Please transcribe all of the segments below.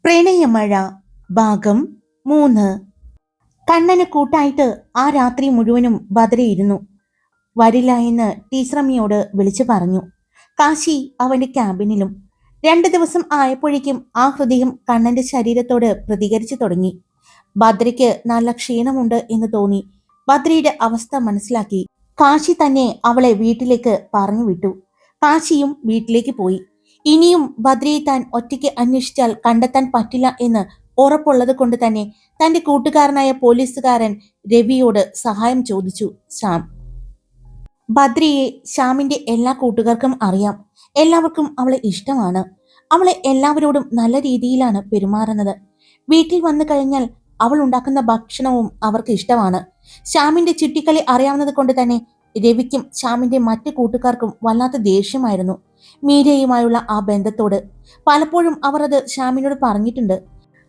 പ്രണയമഴ ഭാഗം 3. കണ്ണന് കൂട്ടായിട്ട് ആ രാത്രി മുഴുവനും ബദ്രയിരുന്നു. വരില്ല എന്ന് ടീച്ചറമ്മയോട് വിളിച്ചു പറഞ്ഞു. കാശി അവന്റെ ക്യാബിനിലും. 2 ദിവസം ആയപ്പോഴേക്കും ആ ഹൃദയം കണ്ണന്റെ ശരീരത്തോട് പ്രതികരിച്ചു തുടങ്ങി. ഭദ്രയ്ക്ക് നല്ല ക്ഷീണമുണ്ട് എന്ന് തോന്നി. ഭദ്രയുടെ അവസ്ഥ മനസ്സിലാക്കി കാശി തന്നെ അവളെ വീട്ടിലേക്ക് പറഞ്ഞു വിട്ടു. കാശിയും വീട്ടിലേക്ക് പോയി. ഇനിയും ഭദ്രയെ താൻ ഒറ്റയ്ക്ക് അന്വേഷിച്ചാൽ കണ്ടെത്താൻ പറ്റില്ല എന്ന് ഉറപ്പുള്ളത് കൊണ്ട് തന്നെ തന്റെ കൂട്ടുകാരനായ പോലീസുകാരൻ രവിയോട് സഹായം ചോദിച്ചു ശ്യാം. ഭദ്രയെ ശ്യാമിന്റെ എല്ലാ കൂട്ടുകാർക്കും അറിയാം. എല്ലാവർക്കും അവളെ ഇഷ്ടമാണ്. അവളെ എല്ലാവരോടും നല്ല രീതിയിലാണ് പെരുമാറുന്നത്. വീട്ടിൽ വന്നു കഴിഞ്ഞാൽ അവൾ ഉണ്ടാക്കുന്ന ഭക്ഷണവും അവർക്ക് ഇഷ്ടമാണ്. ശ്യാമിന്റെ ചുറ്റിക്കളി അറിയാവുന്നത് കൊണ്ട് തന്നെ രവിക്കും ശ്യാമിന്റെ മറ്റു കൂട്ടുകാർക്കും വല്ലാത്ത ദേഷ്യമായിരുന്നു മീരയുമായുള്ള ആ ബന്ധത്തോട്. പലപ്പോഴും അവർ അത് ശ്യാമിനോട് പറഞ്ഞിട്ടുണ്ട്.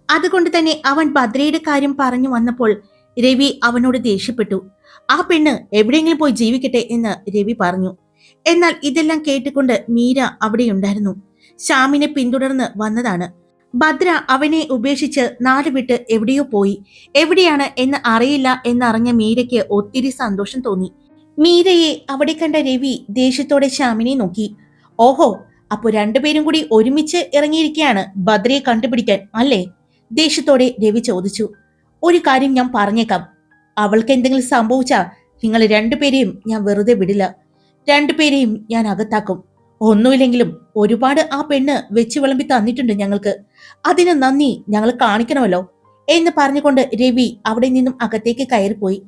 അതുകൊണ്ട് തന്നെ അവൻ ഭദ്രയുടെ കാര്യം പറഞ്ഞു വന്നപ്പോൾ രവി അവനോട് ദേഷ്യപ്പെട്ടു. ആ പെണ്ണ് എവിടെയെങ്കിലും പോയി ജീവിക്കട്ടെ എന്ന് രവി പറഞ്ഞു. എന്നാൽ ഇതെല്ലാം കേട്ടുകൊണ്ട് മീര അവിടെയുണ്ടായിരുന്നു. ശ്യാമിനെ പിന്തുടർന്ന് വന്നതാണ്. ഭദ്ര അവനെ ഉപേക്ഷിച്ച് നാട് വിട്ട് എവിടെയോ പോയി. എവിടെയാണ് എന്ന് അറിയില്ല എന്നറിഞ്ഞ മീരയ്ക്ക് ഒത്തിരി സന്തോഷം തോന്നി. മീരയെ അവിടെ കണ്ട രവി ദേഷ്യത്തോടെ ശ്യാമിനെ നോക്കി. ഓഹോ, അപ്പൊ രണ്ടുപേരും കൂടി ഒരുമിച്ച് ഇറങ്ങിയിരിക്കുകയാണ് ഭദ്രയെ കണ്ടുപിടിക്കാൻ അല്ലേ? ദേഷ്യത്തോടെ രവി ചോദിച്ചു. ഒരു കാര്യം ഞാൻ പറഞ്ഞേക്കാം, അവൾക്ക് എന്തെങ്കിലും സംഭവിച്ചാ നിങ്ങൾ രണ്ടുപേരെയും ഞാൻ വെറുതെ വിടില്ല. രണ്ടുപേരെയും ഞാൻ അകത്താക്കും. ഒന്നുമില്ലെങ്കിലും ഒരുപാട് ആ പെണ്ണ് വെച്ച് വിളമ്പി തന്നിട്ടുണ്ട് ഞങ്ങൾക്ക്. അതിന് നന്ദി ഞങ്ങൾ കാണിക്കണമല്ലോ എന്ന് പറഞ്ഞുകൊണ്ട് രവി അവിടെ നിന്നും അകത്തേക്ക് കയറിപ്പോയി.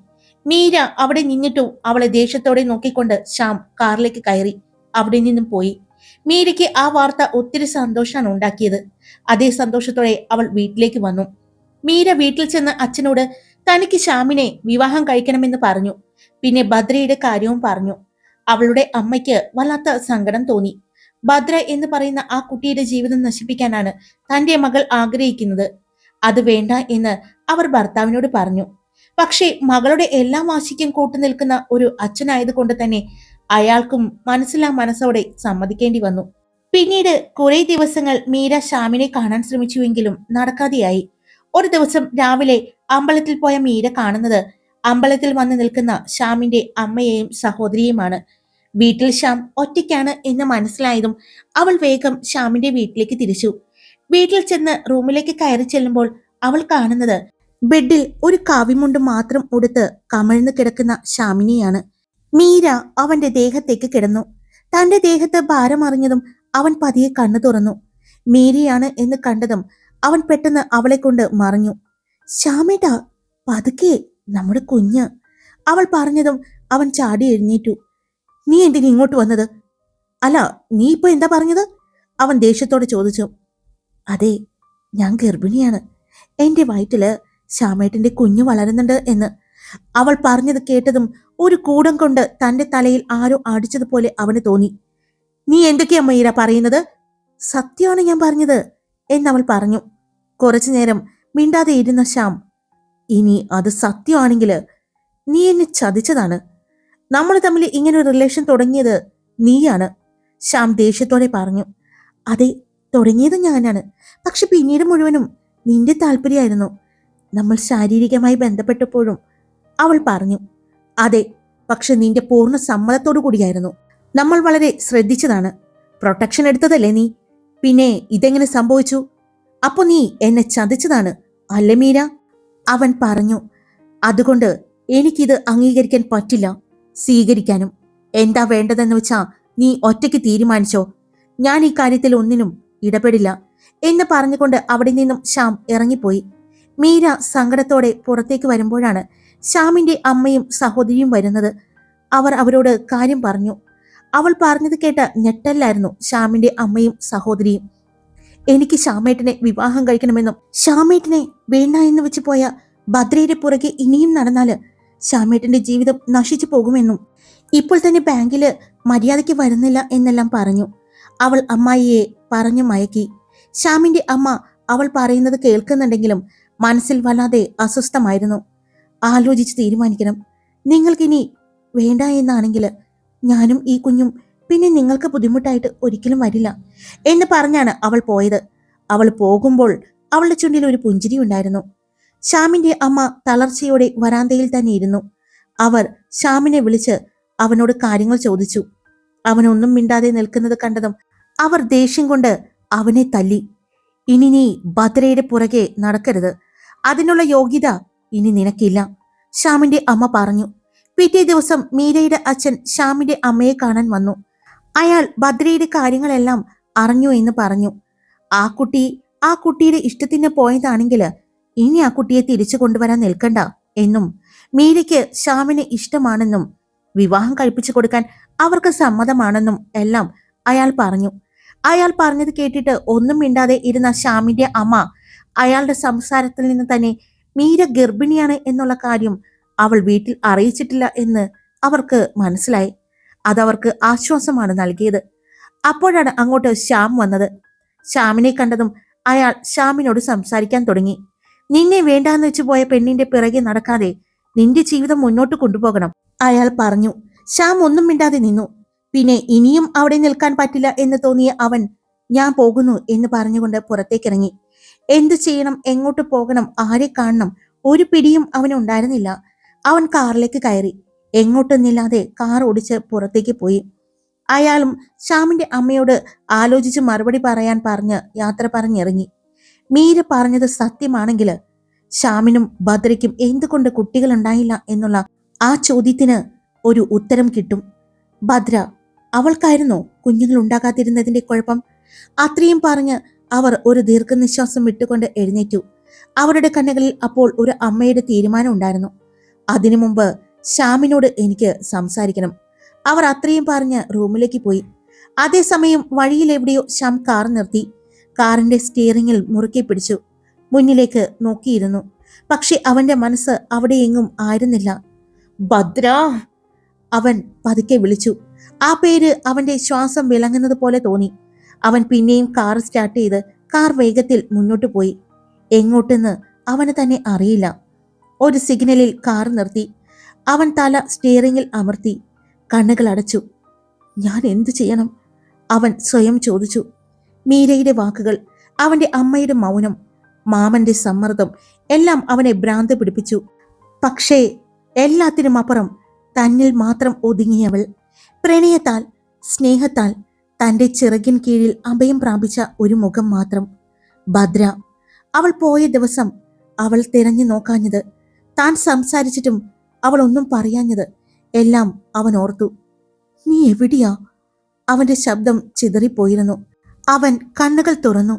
മീര അവിടെ നിന്നിട്ടും അവളെ ദേഷ്യത്തോടെ നോക്കിക്കൊണ്ട് ശ്യാം കാറിലേക്ക് കയറി അവിടെ നിന്നും പോയി. മീരയ്ക്ക് ആ വാർത്ത ഒത്തിരി സന്തോഷമാണ് ഉണ്ടാക്കിയത്. അതേ സന്തോഷത്തോടെ അവൾ വീട്ടിലേക്ക് വന്നു. മീര വീട്ടിൽ ചെന്ന് അച്ഛനോട് തനിക്ക് ശ്യാമിനെ വിവാഹം കഴിക്കണമെന്ന് പറഞ്ഞു. പിന്നെ ഭദ്രയുടെ കാര്യവും പറഞ്ഞു. അവളുടെ അമ്മയ്ക്ക് വല്ലാത്ത സങ്കടം തോന്നി. ഭദ്ര എന്ന് പറയുന്ന ആ കുട്ടിയുടെ ജീവിതം നശിപ്പിക്കാനാണ് തന്റെ മകൾ ആഗ്രഹിക്കുന്നത്. അത് വേണ്ട എന്ന് അവർ ഭർത്താവിനോട് പറഞ്ഞു. പക്ഷേ മകളുടെ എല്ലാ വാശിക്കും കൂട്ടുനിൽക്കുന്ന ഒരു അച്ഛനായതുകൊണ്ട് തന്നെ അയാൾക്കും മനസ്സോടെ സമ്മതിക്കേണ്ടി വന്നു. പിന്നീട് കുറെ ദിവസങ്ങൾ മീര ശ്യാമിനെ കാണാൻ ശ്രമിച്ചുവെങ്കിലും നടക്കാതെയായി. ഒരു ദിവസം രാവിലെ അമ്പലത്തിൽ പോയ മീര കാണുന്നത് അമ്പലത്തിൽ വന്ന് നിൽക്കുന്ന ശ്യാമിന്റെ അമ്മയെയും സഹോദരിയുമാണ്. വീട്ടിൽ ശ്യാം ഒറ്റയ്ക്കാണ് എന്ന് മനസ്സിലായതും അവൾ വേഗം ശ്യാമിന്റെ വീട്ടിലേക്ക് തിരിച്ചു. വീട്ടിൽ ചെന്ന് റൂമിലേക്ക് കയറി ചെല്ലുമ്പോൾ അവൾ കാണുന്നത് ബെഡിൽ ഒരു കാവിമുണ്ട് മാത്രം ഉടുത്ത് കമിഴ്ന്നു കിടക്കുന്ന ശ്യാമിനെയാണ്. മീര അവന്റെ ദേഹത്തേക്ക് കിടന്നു. തന്റെ ദേഹത്ത് ഭാരമറിഞ്ഞതും അവൻ പതിയെ കണ്ണു തുറന്നു. മീരയാണ് എന്ന് കണ്ടതും അവൻ പെട്ടെന്ന് അവളെ കൊണ്ട് മറിഞ്ഞു. ശ്യാമേട്ടാ, പതുക്കെ, നമ്മുടെ കുഞ്ഞ്. അവൾ പറഞ്ഞതും അവൻ ചാടി എഴുന്നേറ്റു. നീ എന്തിനു ഇങ്ങോട്ട് വന്നത്? അല്ല, നീ ഇപ്പൊ എന്താ പറഞ്ഞത്? അവൻ ദേഷ്യത്തോടെ ചോദിച്ചു. അതെ, ഞാൻ ഗർഭിണിയാണ്. എന്റെ വയറ്റില് ശ്യാമേട്ടന്റെ കുഞ്ഞു വളരുന്നുണ്ട് എന്ന്. അവൾ പറഞ്ഞത് കേട്ടതും ഒരു കൂടം കൊണ്ട് തന്റെ തലയിൽ ആരോ അടിച്ചതുപോലെ അവന് തോന്നി. നീ എന്തൊക്കെയാ മീര പറയുന്നത്? സത്യമാണ് ഞാൻ പറഞ്ഞത് എന്നവൾ പറഞ്ഞു. കുറച്ചു നേരം മിണ്ടാതെ ഇരുന്ന ശ്യാം, ഇനി അത് സത്യമാണെങ്കിൽ നീ എന്നെ ചതിച്ചതാണ്. നമ്മൾ തമ്മിൽ ഇങ്ങനെ ഒരു റിലേഷൻ തുടങ്ങിയത് നീയാണ്. ശ്യാം ദേഷ്യത്തോടെ പറഞ്ഞു. അതെ, തുടങ്ങിയത് ഞാനാണ്. പക്ഷെ പിന്നീട് മുഴുവനും നിന്റെ താല്പര്യമായിരുന്നു. നമ്മൾ ശാരീരികമായി ബന്ധപ്പെട്ടപ്പോഴും. അവൾ പറഞ്ഞു. അതെ, പക്ഷെ നിന്റെ പൂർണ്ണ സമ്മതത്തോടു കൂടിയായിരുന്നു. നമ്മൾ വളരെ ശ്രദ്ധിച്ചതാണ്. പ്രൊട്ടക്ഷൻ എടുത്തതല്ലേ നീ? പിന്നെ ഇതെങ്ങനെ സംഭവിച്ചു? അപ്പൊ നീ എന്നെ ചതിച്ചതാണ് അല്ലേ മീര? അവൻ പറഞ്ഞു. അതുകൊണ്ട് എനിക്കിത് അംഗീകരിക്കാൻ പറ്റില്ല. സ്വീകരിക്കാനും. എന്താ വേണ്ടതെന്ന് വെച്ചാ നീ ഒറ്റയ്ക്ക് തീരുമാനിച്ചോ. ഞാൻ ഈ കാര്യത്തിൽ ഒന്നിനും ഇടപെടില്ല എന്ന് പറഞ്ഞുകൊണ്ട് അവിടെ നിന്നും ശ്യാം ഇറങ്ങിപ്പോയി. മീര സങ്കടത്തോടെ പുറത്തേക്ക് വരുമ്പോഴാണ് ശ്യാമിന്റെ അമ്മയും സഹോദരിയും വരുന്നത്. അവർ അവരോട് കാര്യം പറഞ്ഞു. അവൾ പറഞ്ഞത് കേട്ട ഞെട്ടല്ലായിരുന്നു ശ്യാമിന്റെ അമ്മയും സഹോദരിയും. എനിക്ക് ശ്യാമേട്ടനെ വിവാഹം കഴിക്കണമെന്നും ശ്യാമേട്ടനെ വേണ്ട എന്ന് വെച്ച് പോയ ഭദ്രയുടെ പുറകെ ഇനിയും നടന്നാല് ശ്യാമേട്ടന്റെ ജീവിതം നശിച്ചു പോകുമെന്നും ഇപ്പോൾ തന്നെ ബാങ്കില് മര്യാദയ്ക്ക് വരുന്നില്ല എന്നെല്ലാം പറഞ്ഞു. അവൾ അമ്മായിയെ പറഞ്ഞു മയക്കി. ശ്യാമിന്റെ അമ്മ അവൾ പറയുന്നത് കേൾക്കുന്നുണ്ടെങ്കിലും മനസ്സിൽ വല്ലാതെ അസ്വസ്ഥമായിരുന്നു. ആലോചിച്ച് തീരുമാനിക്കണം. നിങ്ങൾക്കിനി വേണ്ട എന്നാണെങ്കിൽ ഞാനും ഈ കുഞ്ഞും പിന്നെ നിങ്ങൾക്ക് ബുദ്ധിമുട്ടായിട്ട് ഒരിക്കലും വരില്ല എന്ന് പറഞ്ഞാണ് അവൾ പോയത്. അവൾ പോകുമ്പോൾ അവളുടെ ചുണ്ടിൽ ഒരു പുഞ്ചിരി ഉണ്ടായിരുന്നു. ശ്യാമിന്റെ അമ്മ തളർച്ചയോടെ വരാന്തയിൽ തന്നെ ഇരുന്നു. അവർ ശ്യാമിനെ വിളിച്ച് അവനോട് കാര്യങ്ങൾ ചോദിച്ചു. അവനൊന്നും മിണ്ടാതെ നിൽക്കുന്നത് കണ്ടതും അവർ ദേഷ്യം കൊണ്ട് അവനെ തല്ലി. ഇനി നീ ഭദ്രയുടെ പുറകെ നടക്കരുത്, അതിനുള്ള യോഗ്യത ഇനി നിനക്കില്ല, ശ്യാമിന്റെ അമ്മ പറഞ്ഞു. പിറ്റേ ദിവസം മീരയുടെ അച്ഛൻ ശ്യാമിന്റെ അമ്മയെ കാണാൻ വന്നു. അയാൾ ഭദ്രയുടെ കാര്യങ്ങളെല്ലാം അറിഞ്ഞു എന്ന് പറഞ്ഞു. ആ കുട്ടിയുടെ ഇഷ്ടത്തിന് പോയതാണെങ്കിൽ ഇനി ആ കുട്ടിയെ തിരിച്ചു കൊണ്ടുവരാൻ നിൽക്കണ്ട എന്നും മീരയ്ക്ക് ശ്യാമിനെ ഇഷ്ടമാണെന്നും വിവാഹം കഴിപ്പിച്ചു കൊടുക്കാൻ അവർക്ക് സമ്മതമാണെന്നും എല്ലാം അയാൾ പറഞ്ഞു. അയാൾ പറഞ്ഞത് കേട്ടിട്ട് ഒന്നും മിണ്ടാതെ ഇരുന്ന ശ്യാമിന്റെ അമ്മ അയാളുടെ സംസാരത്തിൽ നിന്ന് തന്നെ മീര ഗർഭിണിയാണ് എന്നുള്ള കാര്യം അവൾ വീട്ടിൽ അറിയിച്ചിട്ടില്ല എന്ന് അവർക്ക് മനസ്സിലായി. അതവർക്ക് ആശ്വാസമാണ് നൽകിയത്. അപ്പോഴാണ് അങ്ങോട്ട് ശ്യാം വന്നത്. ശ്യാമിനെ കണ്ടതും അയാൾ ശ്യാമിനോട് സംസാരിക്കാൻ തുടങ്ങി. നിന്നെ വേണ്ടാന്ന് വെച്ച് പോയ പെണ്ണിന്റെ പിറകെ നടക്കാതെ നിന്റെ ജീവിതം മുന്നോട്ട് കൊണ്ടുപോകണം, അയാൾ പറഞ്ഞു. ശ്യാം ഒന്നും മിണ്ടാതെ നിന്നു. പിന്നെ ഇനിയും അവിടെ നിൽക്കാൻ പറ്റില്ല എന്ന് തോന്നിയ അവൻ ഞാൻ പോകുന്നു എന്ന് പറഞ്ഞുകൊണ്ട് പുറത്തേക്കിറങ്ങി. എന്തു ചെയ്യണം, എങ്ങോട്ട് പോകണം, ആരെ കാണണം, ഒരു പിടിയും അവനുണ്ടായിരുന്നില്ല. അവൻ കാറിലേക്ക് കയറി എങ്ങോട്ടെന്നില്ലാതെ കാർ ഓടിച്ച് പുറത്തേക്ക് പോയി. അയാളും ശ്യാമിന്റെ അമ്മയോട് ആലോചിച്ച് മറുപടി പറയാൻ പറഞ്ഞ് യാത്ര പറഞ്ഞിറങ്ങി. മീര പറഞ്ഞത് സത്യമാണെങ്കിൽ ശ്യാമിനും ഭദ്രയ്ക്കും എന്തുകൊണ്ട് കുട്ടികളുണ്ടായില്ല എന്നുള്ള ആ ചോദ്യത്തിന് ഒരു ഉത്തരം കിട്ടും. ഭദ്ര, അവൾക്കായിരുന്നോ കുഞ്ഞുങ്ങൾ ഉണ്ടാകാതിരുന്നതിന്റെ കുഴപ്പം? അത്രയും പറഞ്ഞ് അവർ ഒരു ദീർഘനിശ്വാസം വിട്ടുകൊണ്ട് എഴുന്നേറ്റു. അവരുടെ കണ്ണുകളിൽ അപ്പോൾ ഒരു അമ്മയുടെ തീരുമാനം ഉണ്ടായിരുന്നു. അതിനു മുമ്പ് ശ്യാമിനോട് എനിക്ക് സംസാരിക്കണം. അവർ അത്രയും പറഞ്ഞ് റൂമിലേക്ക് പോയി. അതേസമയം വഴിയിൽ എവിടെയോ ശ്യാം കാർ നിർത്തി. കാറിന്റെ സ്റ്റിയറിംഗിൽ മുറുക്കി പിടിച്ചു മുന്നിലേക്ക് നോക്കിയിരുന്നു. പക്ഷെ അവന്റെ മനസ്സ് അവിടെയെങ്ങും ആയിരുന്നില്ല. ഭദ്ര, അവൻ പതുക്കെ വിളിച്ചു. ആ പേര് അവന്റെ ശ്വാസം വിളങ്ങുന്നത് പോലെ തോന്നി. അവൻ പിന്നെയും കാർ സ്റ്റാർട്ട് ചെയ്ത് കാർ വേഗത്തിൽ മുന്നോട്ട് പോയി. എങ്ങോട്ടെന്ന് അവന് തന്നെ അറിയില്ല. ഒരു സിഗ്നലിൽ കാർ നിർത്തി. അവൻ തല സ്റ്റിയറിംഗിൽ അമർത്തി കണ്ണുകൾ അടച്ചു. ഞാൻ എന്തു ചെയ്യണം, അവൻ സ്വയം ചോദിച്ചു. മീരയുടെ വാക്കുകൾ, അവന്റെ അമ്മയുടെ മൗനം, മാമന്റെ സമ്മർദ്ദം എല്ലാം അവനെ ഭ്രാന്ത് പിടിപ്പിച്ചു. പക്ഷേ എല്ലാത്തിനും അപ്പുറം തന്നിൽ മാത്രം ഒതുങ്ങിയവൾ, പ്രണയത്താൽ സ്നേഹത്താൽ തന്റെ ചിറകിൻ കീഴിൽ അഭയം പ്രാപിച്ച ഒരു മുഖം മാത്രം, ഭദ്ര. അവൾ പോയ ദിവസം അവൾ തിരഞ്ഞു നോക്കാഞ്ഞത്, താൻ സംസാരിച്ചിട്ടും അവൾ ഒന്നും പറയാഞ്ഞത് എല്ലാം അവൻ ഓർത്തു. നീ എവിടെയാ? അവന്റെ ശബ്ദം ചിതറിപ്പോയിരുന്നു. അവൻ കണ്ണുകൾ തുറന്നു.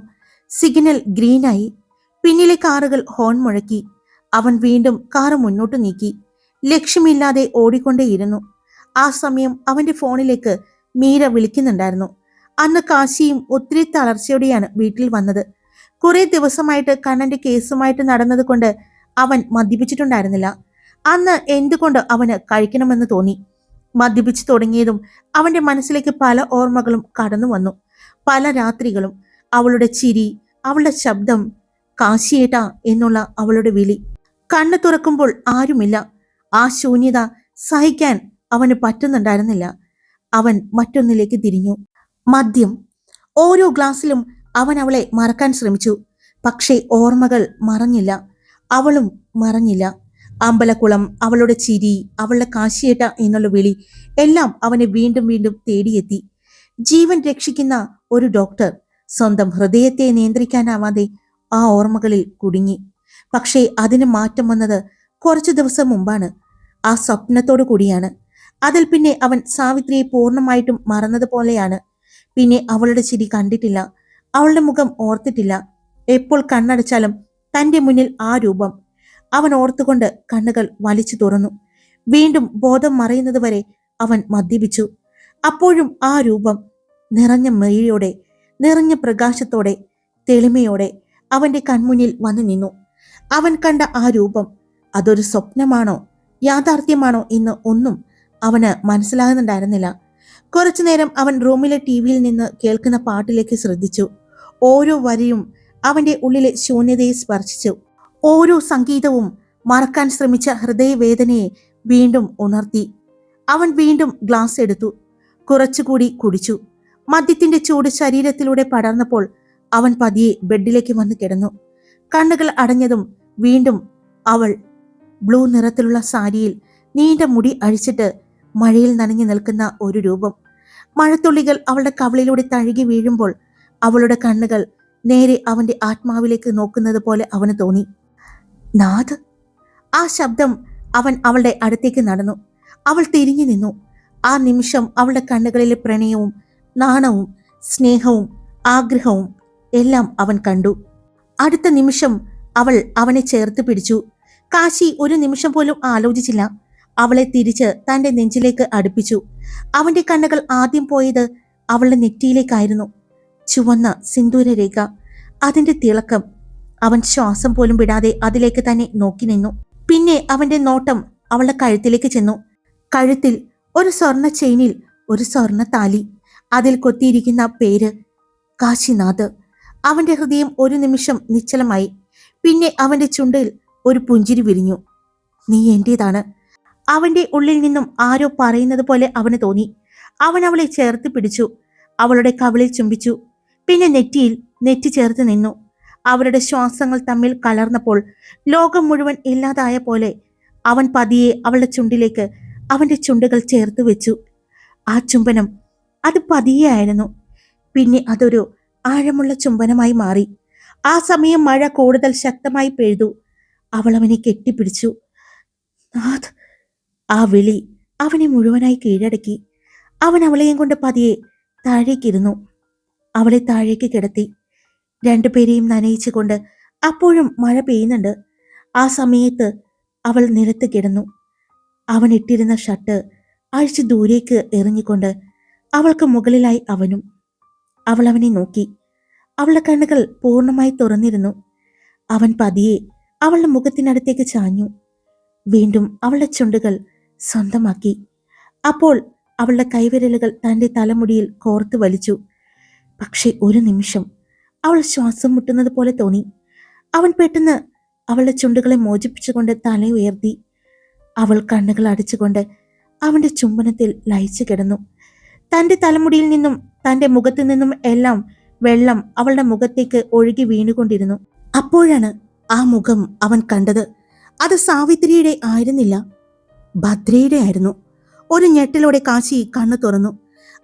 സിഗ്നൽ ഗ്രീനായി. പിന്നിലെ കാറുകൾ ഹോൺ മുഴക്കി. അവൻ വീണ്ടും കാറ് മുന്നോട്ട് നീക്കി. ലക്ഷ്യമില്ലാതെ ഓടിക്കൊണ്ടേയിരുന്നു. ആ സമയം അവന്റെ ഫോണിലേക്ക് മീര വിളിക്കുന്നുണ്ടായിരുന്നു. അന്ന് കാശിയും ഒത്തിരി തളർച്ചയോടെയാണ് വീട്ടിൽ വന്നത്. കുറെ ദിവസമായിട്ട് കണ്ണന്റെ കേസുമായിട്ട് നടന്നത് കൊണ്ട് അവൻ മദ്യപിച്ചിട്ടുണ്ടായിരുന്നില്ല. അന്ന് എന്തുകൊണ്ട് അവന് കഴിക്കണമെന്ന് തോന്നി. മദ്യപിച്ചു തുടങ്ങിയതും അവന്റെ മനസ്സിലേക്ക് പല ഓർമ്മകളും കടന്നു വന്നു. പല രാത്രികളും, അവളുടെ ചിരി, അവളുടെ ശബ്ദം, കാശിയേട്ടാ എന്നുള്ള അവളുടെ വിളി. കണ്ണു തുറക്കുമ്പോൾ ആരുമില്ല. ആ ശൂന്യത സഹിക്കാൻ അവന് പറ്റുന്നുണ്ടായിരുന്നില്ല. അവൻ മറ്റൊന്നിലേക്ക് തിരിഞ്ഞു. മദ്യം. ഓരോ ഗ്ലാസ്സിലും അവൻ അവളെ മറക്കാൻ ശ്രമിച്ചു. പക്ഷേ ഓർമ്മകൾ മറഞ്ഞില്ല, അവളും മറഞ്ഞില്ല. അമ്പലക്കുളം, അവളുടെ ചിരി, അവളുടെ കാശിയേട്ട എന്നുള്ള വിളി എല്ലാം അവനെ വീണ്ടും വീണ്ടും തേടിയെത്തി. ജീവൻ രക്ഷിക്കുന്ന ഒരു ഡോക്ടർ സ്വന്തം ഹൃദയത്തെ നിയന്ത്രിക്കാനാവാതെ ആ ഓർമ്മകളിൽ കുടുങ്ങി. പക്ഷേ അതിന് മാറ്റം വന്നത് കുറച്ചു ദിവസം മുമ്പാണ്. ആ സ്വപ്നത്തോടു കൂടിയാണ്. അതിൽ പിന്നെ അവൻ സാവിത്രിയെ പൂർണ്ണമായിട്ടും മറന്നതുപോലെയാണ്. പിന്നെ അവളുടെ ചിരി കണ്ടിട്ടില്ല, അവളുടെ മുഖം ഓർത്തിട്ടില്ല. എപ്പോൾ കണ്ണടച്ചാലും തന്റെ മുന്നിൽ ആ രൂപം. അവൻ ഓർത്തുകൊണ്ട് കണ്ണുകൾ വലിച്ചു തുറന്നു. വീണ്ടും ബോധം മറയുന്നതുവരെ അവൻ മദ്യപിച്ചു. അപ്പോഴും ആ രൂപം നിറഞ്ഞ മെയ്യോടെ, നിറഞ്ഞ പ്രകാശത്തോടെ, തെളിമയോടെ അവന്റെ കൺമുന്നിൽ വന്നു നിന്നു. അവൻ കണ്ട ആ രൂപം അതൊരു സ്വപ്നമാണോ യാഥാർത്ഥ്യമാണോ എന്ന് ഒന്നും അവന് മനസ്സിലാകുന്നുണ്ടായിരുന്നില്ല. കുറച്ചുനേരം അവൻ റൂമിലെ ടിവിയിൽ നിന്ന് കേൾക്കുന്ന പാട്ടിലേക്ക് ശ്രദ്ധിച്ചു. ഓരോ വരിയും അവന്റെ ഉള്ളിലെ ശൂന്യതയെ സ്പർശിച്ചു. ഓരോ സംഗീതവും മറക്കാൻ ശ്രമിച്ച ഹൃദയവേദനയെ വീണ്ടും ഉണർത്തി. അവൻ വീണ്ടും ഗ്ലാസ് എടുത്തു. കുറച്ചുകൂടി കുടിച്ചു. മദ്യത്തിന്റെ ചൂട് ശരീരത്തിലൂടെ പടർന്നപ്പോൾ അവൻ പതിയെ ബെഡിലേക്ക് വന്ന് കിടന്നു. കണ്ണുകൾ അടഞ്ഞതും വീണ്ടും അവൾ ബ്ലൂ നിറത്തിലുള്ള സാരിയിൽ നീണ്ട മുടി അഴിച്ചിട്ട് മഴയിൽ നനഞ്ഞു നിൽക്കുന്ന ഒരു രൂപം. മഴത്തുള്ളികൾ അവളുടെ കവിളിലൂടെ തഴുകി വീഴുമ്പോൾ അവളുടെ കണ്ണുകൾ നേരെ അവന്റെ ആത്മാവിലേക്ക് നോക്കുന്നത് പോലെ അവന് തോന്നി. നാഥ്! ആ ശബ്ദം. അവൻ അവളുടെ അടുത്തേക്ക് നടന്നു. അവൾ തിരിഞ്ഞു നിന്നു. ആ നിമിഷം അവളുടെ കണ്ണുകളിലെ പ്രണയവും നാണവും സ്നേഹവും ആഗ്രഹവും എല്ലാം അവൻ കണ്ടു. അടുത്ത നിമിഷം അവൾ അവനെ ചേർത്ത് പിടിച്ചു. കാശി ഒരു നിമിഷം പോലും ആലോചിച്ചില്ല. അവളെ തിരിച്ച് തന്റെ നെഞ്ചിലേക്ക് അടുപ്പിച്ചു. അവന്റെ കണ്ണുകൾ ആദ്യം പോയത് അവളുടെ നെറ്റിയിലേക്കായിരുന്നു. ചുവന്ന സിന്ദൂരരേഖ, അതിന്റെ തിളക്കം. അവൻ ശ്വാസം പോലും വിടാതെ അതിലേക്ക് തന്നെ നോക്കി നിന്നു. പിന്നെ അവന്റെ നോട്ടം അവളുടെ കഴുത്തിലേക്ക് ചെന്നു. കഴുത്തിൽ ഒരു സ്വർണ്ണ ചെയിനിൽ ഒരു സ്വർണ്ണ താലി, അതിൽ കൊത്തിയിരിക്കുന്ന പേര് കാശിനാഥ്. അവന്റെ ഹൃദയം ഒരു നിമിഷം നിശ്ചലമായി. പിന്നെ അവന്റെ ചുണ്ടിൽ ഒരു പുഞ്ചിരി വിരിഞ്ഞു. നീ എന്റേതാണ്. അവന്റെ ഉള്ളിൽ നിന്നും ആരോ പറയുന്നത് പോലെ അവന് തോന്നി. അവൻ അവളെ ചേർത്ത് പിടിച്ചു. അവളുടെ കവിളിൽ ചുംബിച്ചു. പിന്നെ നെറ്റിയിൽ നെറ്റി ചേർത്ത് നിന്നു. അവരുടെ ശ്വാസങ്ങൾ തമ്മിൽ കലർന്നപ്പോൾ ലോകം മുഴുവൻ ഇല്ലാതായ പോലെ അവൻ പതിയെ അവളുടെ ചുണ്ടിലേക്ക് അവന്റെ ചുണ്ടുകൾ ചേർത്ത് വെച്ചു. ആ ചുംബനം, അത് പതിയെ ആയിരുന്നു. പിന്നെ അതൊരു ആഴമുള്ള ചുംബനമായി മാറി. ആ സമയം മഴ കൂടുതൽ ശക്തമായി പെയ്തു. അവൾ അവനെ കെട്ടിപ്പിടിച്ചു. നാഥ്! ആ വിളി അവനെ മുഴുവനായി കീഴടക്കി. അവൻ അവളെയും കൊണ്ട് പതിയെ താഴേക്കിരുന്നു. അവളെ താഴേക്ക് കിടത്തി. രണ്ടുപേരെയും നനയിച്ചുകൊണ്ട്. അപ്പോഴും മഴ പെയ്യുന്നുണ്ട്. ആ സമയത്ത് അവൾ നിലത്ത് കിടന്നു. അവൻ ഇട്ടിരുന്ന ഷർട്ട് അഴിച്ച് ദൂരേക്ക് എറിഞ്ഞുകൊണ്ട് അവൾക്ക് മുകളിലായി അവനും. അവൾ അവനെ നോക്കി. അവളുടെ കണ്ണുകൾ പൂർണ്ണമായി തുറന്നിരുന്നു. അവൻ പതിയെ അവളുടെ മുഖത്തിനടുത്തേക്ക് ചാഞ്ഞു. വീണ്ടും അവളുടെ ചുണ്ടുകൾ സ്വന്തമാക്കി. അപ്പോൾ അവളുടെ കൈവിരലുകൾ തന്റെ തലമുടിയിൽ കോർത്തു വലിച്ചു. പക്ഷെ ഒരു നിമിഷം അവൾ ശ്വാസം മുട്ടുന്നത് പോലെ തോന്നി. അവൻ പെട്ടെന്ന് അവളുടെ ചുണ്ടുകളെ മോചിപ്പിച്ചുകൊണ്ട് തല ഉയർത്തി. അവൾ കണ്ണുകൾ അടച്ചുകൊണ്ട് അവന്റെ ചുംബനത്തിൽ ലയിച്ചു കിടന്നു. തന്റെ തലമുടിയിൽ നിന്നും തന്റെ മുഖത്തു നിന്നും എല്ലാം വെള്ളം അവളുടെ മുഖത്തേക്ക് ഒഴുകി വീണുകൊണ്ടിരുന്നു. അപ്പോഴാണ് ആ മുഖം അവൻ കണ്ടത്. അത് സാവിത്രിയുടെ ആയിരുന്നില്ല, ഭദ്രയുടെ ആയിരുന്നു. ഒരു ഞെട്ടലോടെ കാശി കണ്ണു തുറന്നു.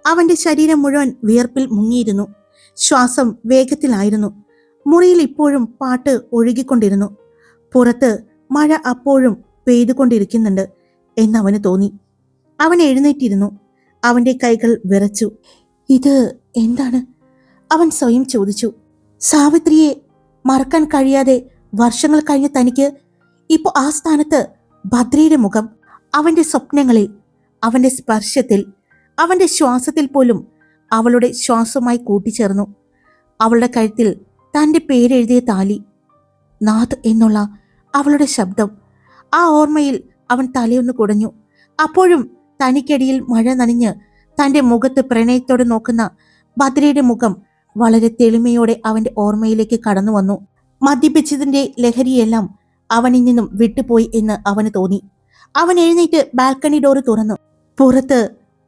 അവന്റെ ശരീരം മുഴുവൻ വിയർപ്പിൽ മുങ്ങിയിരുന്നു. ശ്വാസം വേഗത്തിലായിരുന്നു. മുറിയിൽ ഇപ്പോഴും പാട്ട് ഒഴുകിക്കൊണ്ടിരുന്നു. പുറത്ത് മഴ അപ്പോഴും പെയ്തുകൊണ്ടിരിക്കുന്നുണ്ട് എന്നവന് തോന്നി. അവൻ എഴുന്നേറ്റിരുന്നു. അവന്റെ കൈകൾ വിറച്ചു. ഇത് എന്താണ്? അവൻ സ്വയം ചോദിച്ചു. സാവിത്രിയെ മറക്കാൻ കഴിയാതെ വർഷങ്ങൾ കഴിഞ്ഞ തനിക്ക് ഇപ്പോൾ ആ സ്ഥാനത്ത് ഭദ്രയുടെ മുഖം, അവന്റെ സ്വപ്നങ്ങളിൽ, അവന്റെ സ്പർശത്തിൽ, അവന്റെ ശ്വാസത്തിൽ പോലും അവളുടെ ശ്വാസവുമായി കൂട്ടിച്ചേർന്നു. അവളുടെ കഴുത്തിൽ തന്റെ പേരെഴുതിയ താലി, നാഥ് എന്നുള്ള അവളുടെ ശബ്ദം. ആ ഓർമ്മയിൽ അവൻ തലയൊന്ന് കുടഞ്ഞു. അപ്പോഴും തനിക്കടിയിൽ മഴ നനഞ്ഞ് തന്റെ മുഖത്ത് പ്രണയത്തോടെ നോക്കുന്ന ഭദ്രയുടെ മുഖം വളരെ തെളിമയോടെ അവന്റെ ഓർമ്മയിലേക്ക് കടന്നു വന്നു. മദ്യപിച്ചതിന്റെ ലഹരിയെല്ലാം അവനിൽ നിന്നും വിട്ടുപോയി എന്ന് അവന് തോന്നി. അവൻ എഴുന്നേറ്റ് ബാൽക്കണി ഡോറ് തുറന്നു. പുറത്ത്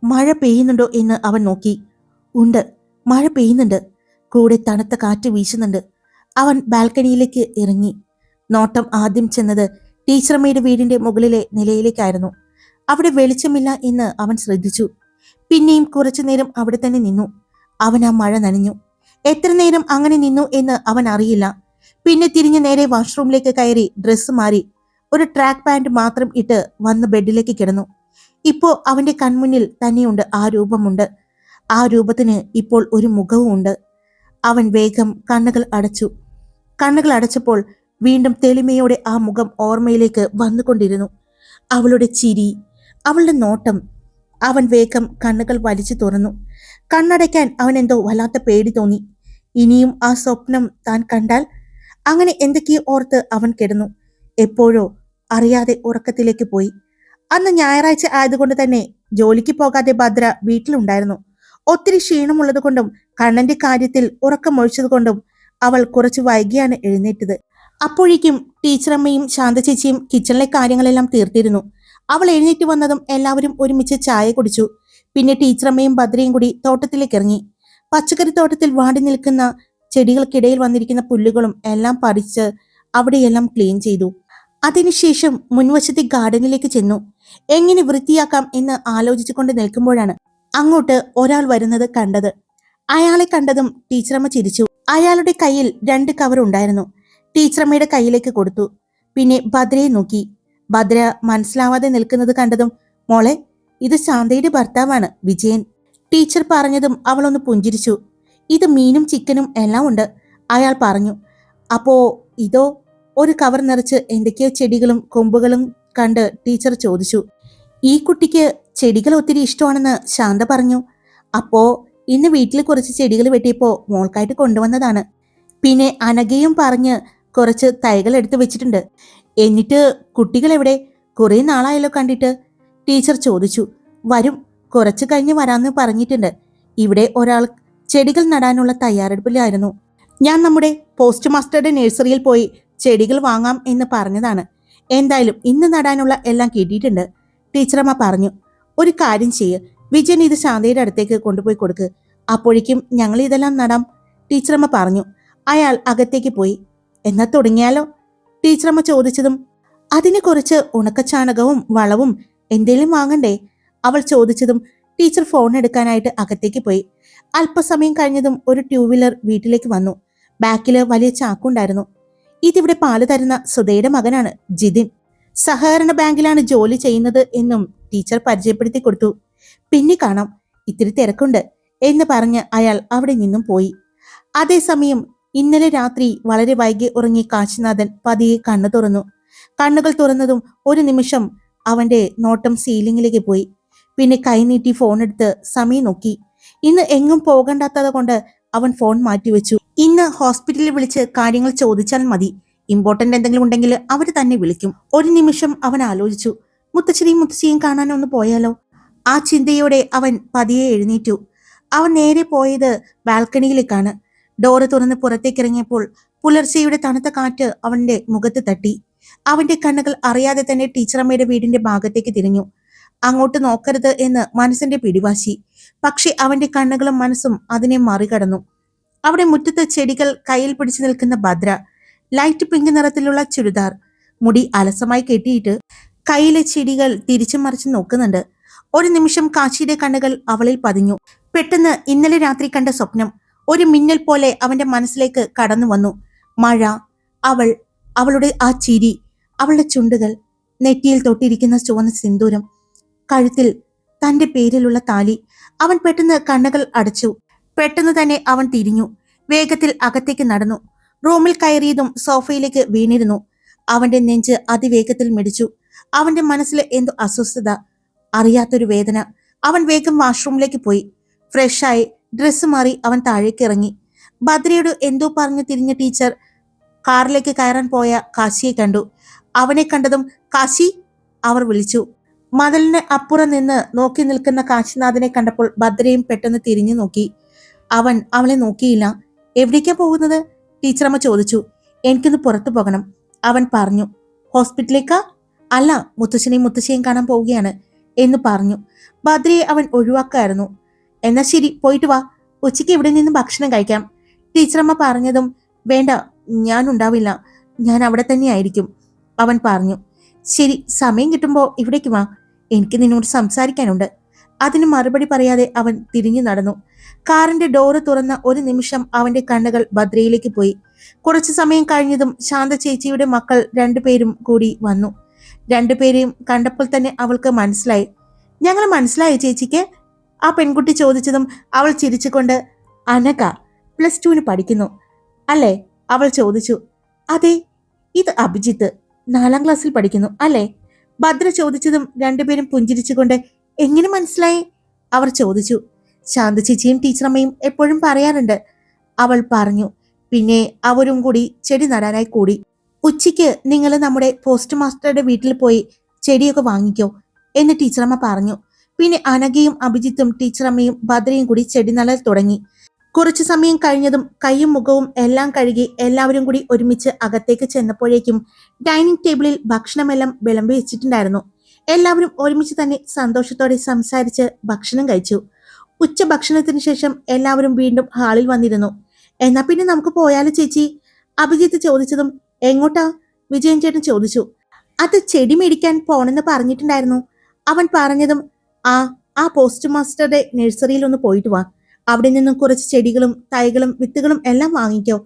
മഴ പെയ്യുന്നുണ്ടോ എന്ന് അവൻ നോക്കി. ഉണ്ട്, മഴ പെയ്യുന്നുണ്ട്. കൂടെ തണുത്ത കാറ്റ് വീശുന്നുണ്ട്. അവൻ ബാൽക്കണിയിലേക്ക് ഇറങ്ങി. നോട്ടം ആദ്യം ചെന്നത് ടീച്ചറമ്മയുടെ വീടിന്റെ മുകളിലെ നിലയിലേക്കായിരുന്നു. അവിടെ വെളിച്ചമില്ല എന്ന് അവൻ ശ്രദ്ധിച്ചു. പിന്നെയും കുറച്ചു നേരം അവിടെ തന്നെ നിന്നു. അവൻ ആ മഴ നനഞ്ഞു. എത്ര നേരം അങ്ങനെ നിന്നു എന്ന് അവൻ അറിയില്ല. പിന്നെ തിരിഞ്ഞു നേരെ വാഷ്റൂമിലേക്ക് കയറി ഡ്രസ്സ് മാറി ഒരു ട്രാക്ക് പാന്റ് മാത്രം ഇട്ട് വന്ന് ബെഡിലേക്ക് കിടന്നു. ഇപ്പോ അവന്റെ കൺമുന്നിൽ തന്നെയുണ്ട് ആ രൂപമുണ്ട്. ആ രൂപത്തിന് ഇപ്പോൾ ഒരു മുഖവും ഉണ്ട്. അവൻ വേഗം കണ്ണുകൾ അടച്ചു. കണ്ണുകൾ അടച്ചപ്പോൾ വീണ്ടും തെളിമയോടെ ആ മുഖം ഓർമ്മയിലേക്ക് വന്നുകൊണ്ടിരുന്നു. അവളുടെ ചിരി, അവളുടെ നോട്ടം. അവൻ വേഗം കണ്ണുകൾ വലിച്ചു തുറന്നു. കണ്ണടയ്ക്കാൻ അവൻ എന്തോ വല്ലാത്ത പേടി തോന്നി. ഇനിയും ആ സ്വപ്നം താൻ കണ്ടാൽ, അങ്ങനെ എന്തൊക്കെയോ ഓർത്ത് അവൻ കിടന്നു. എപ്പോഴോ അറിയാതെ ഉറക്കത്തിലേക്ക് പോയി. അന്ന് ഞായറാഴ്ച ആയതുകൊണ്ട് തന്നെ ജോലിക്ക് പോകാതെ ഭദ്ര വീട്ടിലുണ്ടായിരുന്നു. ഒത്തിരി ക്ഷീണമുള്ളത് കൊണ്ടും കണ്ണന്റെ കാര്യത്തിൽ ഉറക്കമൊഴിച്ചതുകൊണ്ടും അവൾ കുറച്ച് വൈകിയാണ് എഴുന്നേറ്റത്. അപ്പോഴേക്കും ടീച്ചറമ്മയും ശാന്തചേച്ചിയും കിച്ചണിലെ കാര്യങ്ങളെല്ലാം തീർത്തിരുന്നു. അവൾ എഴുന്നേറ്റ് വന്നതും എല്ലാവരും ഒരുമിച്ച് ചായ കുടിച്ചു. പിന്നെ ടീച്ചറമ്മയും ഭദ്രയും കൂടി തോട്ടത്തിലേക്ക് ഇറങ്ങി. പച്ചക്കറി തോട്ടത്തിൽ വാടി നിൽക്കുന്ന ചെടികൾക്കിടയിൽ വന്നിരിക്കുന്ന പുല്ലുകളും എല്ലാം പറിച്ച് അവിടെയെല്ലാം ക്ലീൻ ചെയ്തു. അതിനുശേഷം മുൻവശത്തെ ഗാർഡനിലേക്ക് ചെന്നു. എങ്ങനെ വൃത്തിയാക്കാം എന്ന് ആലോചിച്ചുകൊണ്ട് നിൽക്കുമ്പോഴാണ് അങ്ങോട്ട് ഒരാൾ വരുന്നത് കണ്ടത്. അയാളെ കണ്ടതും ടീച്ചറമ്മ ചിരിച്ചു. അയാളുടെ കയ്യിൽ 2 കവർ ഉണ്ടായിരുന്നു. ടീച്ചറമ്മയുടെ കയ്യിലേക്ക് കൊടുത്തു. പിന്നെ ഭദ്രയെ നോക്കി. ഭദ്ര മനസ്സിലാവാതെ നിൽക്കുന്നത് കണ്ടതും, മോളെ, ഇത് ശാന്തയുടെ ഭർത്താവാണ്, വിജയൻ. ടീച്ചർ പറഞ്ഞതും അവളൊന്ന് പുഞ്ചിരിച്ചു. ഇത് മീനും ചിക്കനും എല്ലാം ഉണ്ട്, അയാൾ പറഞ്ഞു. അപ്പോ ഇതോ? ഒരു കവർ നിറച്ച് എന്തൊക്കെയോ ചെടികളും കൊമ്പുകളും കണ്ട് ടീച്ചർ ചോദിച്ചു. ഈ കുട്ടിക്ക് ചെടികൾ ഒത്തിരി ഇഷ്ടമാണെന്ന് ശാന്ത പറഞ്ഞു. അപ്പോ ഇന്ന് വീട്ടിൽ കുറച്ച് ചെടികൾ വെട്ടിയപ്പോ മോൾക്കായിട്ട് കൊണ്ടുവന്നതാണ്. പിന്നെ അനഘയും പറഞ്ഞ് കുറച്ച് തൈകൾ എടുത്തു വെച്ചിട്ടുണ്ട്. എന്നിട്ട് കുട്ടികൾ എവിടെ? കുറെ നാളായല്ലോ കണ്ടിട്ട്, ടീച്ചർ ചോദിച്ചു. വരും, കുറച്ച് കഴിഞ്ഞ് വരാമെന്ന് പറഞ്ഞിട്ടുണ്ട്. ഇവിടെ ഒരാൾ ചെടികൾ നടാനുള്ള തയ്യാറെടുപ്പിലായിരുന്നു. ഞാൻ നമ്മുടെ പോസ്റ്റ് മാസ്റ്ററുടെ നഴ്സറിയിൽ പോയി ചെടികൾ വാങ്ങാം എന്ന് പറഞ്ഞതാണ്. എന്തായാലും ഇന്ന് നടാനുള്ള എല്ലാം കിട്ടിയിട്ടുണ്ട്, ടീച്ചറമ്മ പറഞ്ഞു. ഒരു കാര്യം ചെയ്യ്, വിജയൻ ഇത് ശാന്തയുടെ അടുത്തേക്ക് കൊണ്ടുപോയി കൊടുക്ക്. അപ്പോഴേക്കും ഞങ്ങൾ ഇതെല്ലാം നടാം, ടീച്ചറമ്മ പറഞ്ഞു. അയാൾ അകത്തേക്ക് പോയി. എന്നാ തുടങ്ങിയാലോ, ടീച്ചറമ്മ ചോദിച്ചതും, അതിന് കുറച്ച് ഉണക്കച്ചാണകവും വളവും എന്തേലും വാങ്ങണ്ടേ, അവൾ ചോദിച്ചതും ടീച്ചർ ഫോൺ എടുക്കാനായിട്ട് അകത്തേക്ക് പോയി. അല്പസമയം കഴിഞ്ഞതും ഒരു 2 വീലർ വീട്ടിലേക്ക് വന്നു. ബാക്കില് വലിയ ചാക്കുണ്ടായിരുന്നു. ഇതിവിടെ പാല് തരുന്ന സുധയുടെ മകനാണ്, ജിതിൻ. സഹകരണ ബാങ്കിലാണ് ജോലി ചെയ്യുന്നത് എന്നും ടീച്ചർ പരിചയപ്പെടുത്തി കൊടുത്തു. പിന്നെ കാണാം, ഇത്തിരി തിരക്കുണ്ട് എന്ന് പറഞ്ഞ് അയാൾ അവിടെ നിന്നും പോയി. അതേസമയം ഇന്നലെ രാത്രി വളരെ വൈകി ഉറങ്ങി കാശിനാഥൻ പതിയെ കണ്ണു തുറന്നു. കണ്ണുകൾ തുറന്നതും ഒരു നിമിഷം അവന്റെ നോട്ടം സീലിംഗിലേക്ക് പോയി. പിന്നെ കൈനീട്ടി ഫോൺ എടുത്ത് സമയം നോക്കി. ഇന്ന് എങ്ങും പോകണ്ടാത്തത് കൊണ്ട് അവൻ ഫോൺ മാറ്റിവെച്ചു. ഇന്ന് ഹോസ്പിറ്റലിൽ വിളിച്ച് കാര്യങ്ങൾ ചോദിച്ചാൽ മതി. ഇമ്പോർട്ടന്റ് എന്തെങ്കിലും ഉണ്ടെങ്കിൽ അവർ തന്നെ വിളിക്കും. ഒരു നിമിഷം അവൻ ആലോചിച്ചു. മുത്തച്ഛനെയും മുത്തശ്ശിയും കാണാൻ ഒന്ന് പോയാലോ? ആ ചിന്തയോടെ അവൻ പതിയെ എഴുന്നേറ്റു. അവൻ നേരെ പോയത് ബാൽക്കണിയിലേക്കാണ്. ഡോറ് തുറന്ന് പുറത്തേക്കിറങ്ങിയപ്പോൾ പുലർച്ചെയുടെ തണുത്ത കാറ്റ് അവന്റെ മുഖത്ത് തട്ടി. അവന്റെ കണ്ണുകൾ അറിയാതെ തന്നെ ടീച്ചറമ്മയുടെ വീടിന്റെ ഭാഗത്തേക്ക് തിരിഞ്ഞു. അങ്ങോട്ട് നോക്കരുത് എന്ന് മനസ്സിന്റെ പിടിവാശി. പക്ഷെ അവന്റെ കണ്ണുകളും മനസ്സും അതിനെ മറികടന്നു. അവിടെ മുറ്റത്ത് ചെടികൾ കയ്യിൽ പിടിച്ചു നിൽക്കുന്ന ഭദ്ര. ലൈറ്റ് പിങ്ക് നിറത്തിലുള്ള ചുരിദാർ, മുടി അലസമായി കെട്ടിയിട്ട് കയ്യിലെ ചെടികൾ തിരിച്ചു മറിച്ച് നോക്കുന്നുണ്ട്. ഒരു നിമിഷം കാശിയുടെ കണ്ണുകൾ അവളിൽ പതിഞ്ഞു. പെട്ടെന്ന് ഇന്നലെ രാത്രി കണ്ട സ്വപ്നം ഒരു മിന്നൽ പോലെ അവന്റെ മനസ്സിലേക്ക് കടന്നു വന്നു. മഴ, അവളുടെ ആ ചിരി, അവളുടെ ചുണ്ടുകൾ, നെറ്റിയിൽ തൊട്ടിരിക്കുന്ന ചുവന്ന സിന്ദൂരം, കഴുത്തിൽ തന്റെ പേരിലുള്ള താലി. അവൻ പെട്ടെന്ന് കണ്ണുകൾ അടച്ചു. പെട്ടെന്ന് തന്നെ അവൻ തിരിഞ്ഞു. വേഗത്തിൽ അകത്തേക്ക് നടന്നു. റൂമിൽ കയറിയതും സോഫയിലേക്ക് വീണിരുന്നു. അവന്റെ നെഞ്ച് അതിവേഗത്തിൽ മിടിച്ചു. അവന്റെ മനസ്സിൽ എന്തോ അസ്വസ്ഥത, അറിയാത്തൊരു വേദന. അവൻ വേഗം വാഷ്റൂമിലേക്ക് പോയി. ഫ്രഷായി ഡ്രസ്സ് മാറി അവൻ താഴേക്ക് ഇറങ്ങി. ഭദ്രയോട് എന്തോ പറഞ്ഞു തിരിഞ്ഞ ടീച്ചർ കാറിലേക്ക് കയറാൻ പോയ കാശിയെ കണ്ടു. അവനെ കണ്ടതും കാശി, അവർ വിളിച്ചു. മതിലിന് അപ്പുറം നിന്ന് നോക്കി നിൽക്കുന്ന കാശിനാഥനെ കണ്ടപ്പോൾ ഭദ്രയും പെട്ടെന്ന് തിരിഞ്ഞു നോക്കി. അവൻ അവളെ നോക്കിയില്ല. എവിടേക്കാ പോകുന്നത്, ടീച്ചറമ്മ ചോദിച്ചു. എനിക്കൊന്ന് പുറത്തു പോകണം, അവൻ പറഞ്ഞു. ഹോസ്പിറ്റലിലേക്കാ? അല്ല, മുത്തശ്ശനെയും മുത്തശ്ശിയെയും കാണാൻ പോവുകയാണ് എന്ന് പറഞ്ഞു. ഭദ്രയെ അവൻ ഒഴിവാക്കായിരുന്നു. എന്നാ ശരി, പോയിട്ട് വാ, ഉച്ചയ്ക്ക് ഇവിടെ നിന്ന് ഭക്ഷണം കഴിക്കാം, ടീച്ചറമ്മ പറഞ്ഞതും വേണ്ട, ഞാൻ ഉണ്ടാവില്ല, ഞാൻ അവിടെ തന്നെയായിരിക്കും, അവൻ പറഞ്ഞു. ശരി, സമയം കിട്ടുമ്പോ ഇവിടേക്ക് വാ, എനിക്ക് നിന്നോട് സംസാരിക്കാനുണ്ട്. അതിന് മറുപടി പറയാതെ അവൻ തിരിഞ്ഞു നടന്നു. കാറിന്റെ ഡോറ് തുറന്ന ഒരു നിമിഷം അവന്റെ കണ്ണുകൾ ഭദ്രയിലേക്ക് പോയി. കുറച്ചു സമയം കഴിഞ്ഞതും ശാന്ത ചേച്ചിയുടെ മക്കൾ 2 പേരും കൂടി വന്നു. 2 പേരെയും കണ്ടപ്പോൾ തന്നെ അവൾക്ക് മനസ്സിലായി. ഞങ്ങൾ മനസ്സിലായി ചേച്ചിക്ക്, ആ പെൺകുട്ടി ചോദിച്ചതും അവൾ ചിരിച്ചുകൊണ്ട്, അനഘ +2 പഠിക്കുന്നു അല്ലേ, അവൾ ചോദിച്ചു. അതെ. ഇത് അഭിജിത്ത് 4ാം ക്ലാസ്സിൽ പഠിക്കുന്നു അല്ലേ, ഭദ്ര ചോദിച്ചതും 2 പേരും പുഞ്ചിരിച്ചുകൊണ്ട്, എങ്ങനെ മനസ്സിലായി, അവർ ചോദിച്ചു. ശാന്ത ചേച്ചിയും ടീച്ചറമ്മയും എപ്പോഴും പറയാറുണ്ട്, അവൾ പറഞ്ഞു. പിന്നെ അവരും കൂടി ചെടി നടാനായി കൂടി. ഉച്ചയ്ക്ക് നിങ്ങൾ നമ്മുടെ പോസ്റ്റ് മാസ്റ്ററുടെ വീട്ടിൽ പോയി ചെടിയൊക്കെ വാങ്ങിക്കോ എന്ന് ടീച്ചറമ്മ പറഞ്ഞു. പിന്നെ അനഘയും അഭിജിത്തും ടീച്ചറമ്മയും ഭദ്രയും കൂടി ചെടി നടൽ തുടങ്ങി. കുറച്ചു സമയം കഴിഞ്ഞതും കൈയും മുഖവും എല്ലാം കഴുകി എല്ലാവരും കൂടി ഒരുമിച്ച് അകത്തേക്ക് ചെന്നപ്പോഴേക്കും ഡൈനിങ് ടേബിളിൽ ഭക്ഷണമെല്ലാം വിളമ്പി വെച്ചിട്ടുണ്ടായിരുന്നു. എല്ലാവരും ഒരുമിച്ച് തന്നെ സന്തോഷത്തോടെ സംസാരിച്ച് ഭക്ഷണം കഴിച്ചു. ഉച്ചഭക്ഷണത്തിന് ശേഷം എല്ലാവരും വീണ്ടും ഹാളിൽ വന്നിരുന്നു. എന്നാ പിന്നെ നമുക്ക് പോയാലോ ചേച്ചി, അഭിജിത്ത് ചോദിച്ചതും എങ്ങോട്ടാ? വിജയൻ ചേട്ടൻ ചോദിച്ചു. അത് ചെടി മേടിക്കാൻ പോണെന്ന് പറഞ്ഞിട്ടുണ്ടായിരുന്നു. അവൻ പറഞ്ഞതും ആ ആ പോസ്റ്റ് മാസ്റ്ററുടെ നഴ്സറിയിൽ ഒന്ന് പോയിട്ട് വാ. അവിടെ നിന്നും കുറച്ച് ചെടികളും തൈകളും വിത്തുകളും എല്ലാം വാങ്ങിക്കോ.